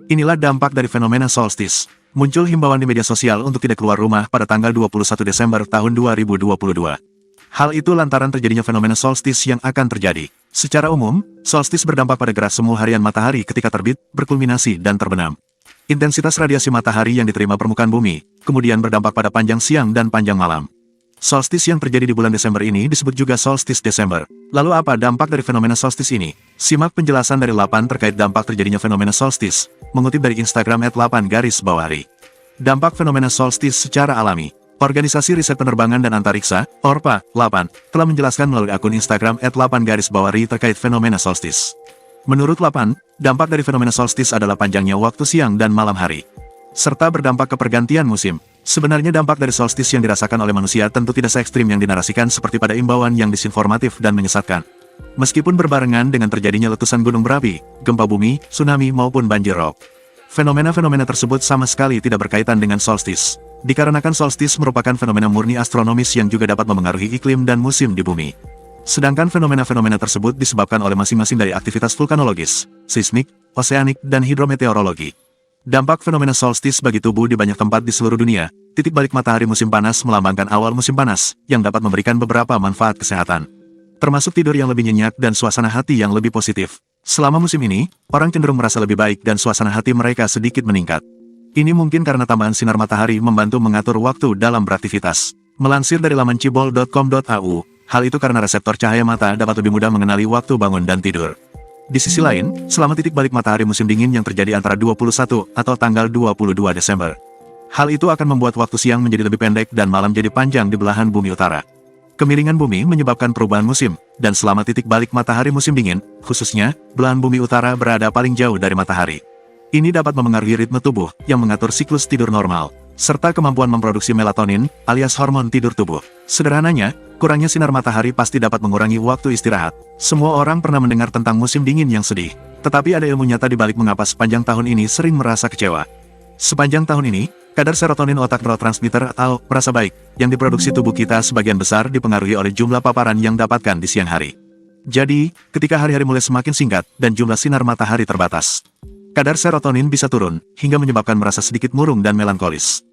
Inilah dampak dari fenomena solstice. Muncul himbauan di media sosial untuk tidak keluar rumah pada tanggal 21 Desember tahun 2022. Hal itu lantaran terjadinya fenomena solstice yang akan terjadi. Secara umum, solstice berdampak pada gerak semu harian matahari ketika terbit, berkulminasi, dan terbenam. Intensitas radiasi matahari yang diterima permukaan bumi, kemudian berdampak pada panjang siang dan panjang malam. Solstice yang terjadi di bulan Desember ini disebut juga solstice Desember. Lalu apa dampak dari fenomena solstice ini? Simak penjelasan dari Lapan terkait dampak terjadinya fenomena solstice, mengutip dari Instagram @lapan_bawahri. Dampak fenomena solstice secara alami. Organisasi Riset Penerbangan dan Antariksa, ORPA, Lapan, telah menjelaskan melalui akun Instagram @lapan_bawahri terkait fenomena solstice. Menurut Lapan, dampak dari fenomena solstice adalah panjangnya waktu siang dan malam hari, serta berdampak ke pergantian musim. Sebenarnya dampak dari solstice yang dirasakan oleh manusia tentu tidak se-ekstrim yang dinarasikan seperti pada imbauan yang disinformatif dan menyesatkan. Meskipun berbarengan dengan terjadinya letusan gunung berapi, gempa bumi, tsunami maupun banjir rob. Fenomena-fenomena tersebut sama sekali tidak berkaitan dengan solstice. Dikarenakan solstice merupakan fenomena murni astronomis yang juga dapat memengaruhi iklim dan musim di bumi. Sedangkan fenomena-fenomena tersebut disebabkan oleh masing-masing dari aktivitas vulkanologis, seismik, oseanik, dan hidrometeorologi. Dampak fenomena solstice bagi tubuh di banyak tempat di seluruh dunia. Titik balik matahari musim panas melambangkan awal musim panas, yang dapat memberikan beberapa manfaat kesehatan, termasuk tidur yang lebih nyenyak dan suasana hati yang lebih positif. Selama musim ini, orang cenderung merasa lebih baik dan suasana hati mereka sedikit meningkat. Ini mungkin karena tambahan sinar matahari membantu mengatur waktu dalam beraktivitas. Melansir dari laman cibol.com.au, hal itu karena reseptor cahaya mata dapat lebih mudah mengenali waktu bangun dan tidur. Di sisi lain, selama titik balik matahari musim dingin yang terjadi antara 21 atau tanggal 22 Desember. Hal itu akan membuat waktu siang menjadi lebih pendek dan malam jadi panjang di belahan bumi utara. Kemiringan bumi menyebabkan perubahan musim, dan selama titik balik matahari musim dingin, khususnya, belahan bumi utara berada paling jauh dari matahari. Ini dapat memengaruhi ritme tubuh yang mengatur siklus tidur normal, serta kemampuan memproduksi melatonin, alias hormon tidur tubuh. Sederhananya, kurangnya sinar matahari pasti dapat mengurangi waktu istirahat. Semua orang pernah mendengar tentang musim dingin yang sedih, tetapi ada ilmu nyata di balik mengapa sepanjang tahun ini sering merasa kecewa. Sepanjang tahun ini, kadar serotonin otak neurotransmitter atau merasa baik yang diproduksi tubuh kita sebagian besar dipengaruhi oleh jumlah paparan yang dapatkan di siang hari. Jadi, ketika hari-hari mulai semakin singkat dan jumlah sinar matahari terbatas, kadar serotonin bisa turun hingga menyebabkan merasa sedikit murung dan melankolis.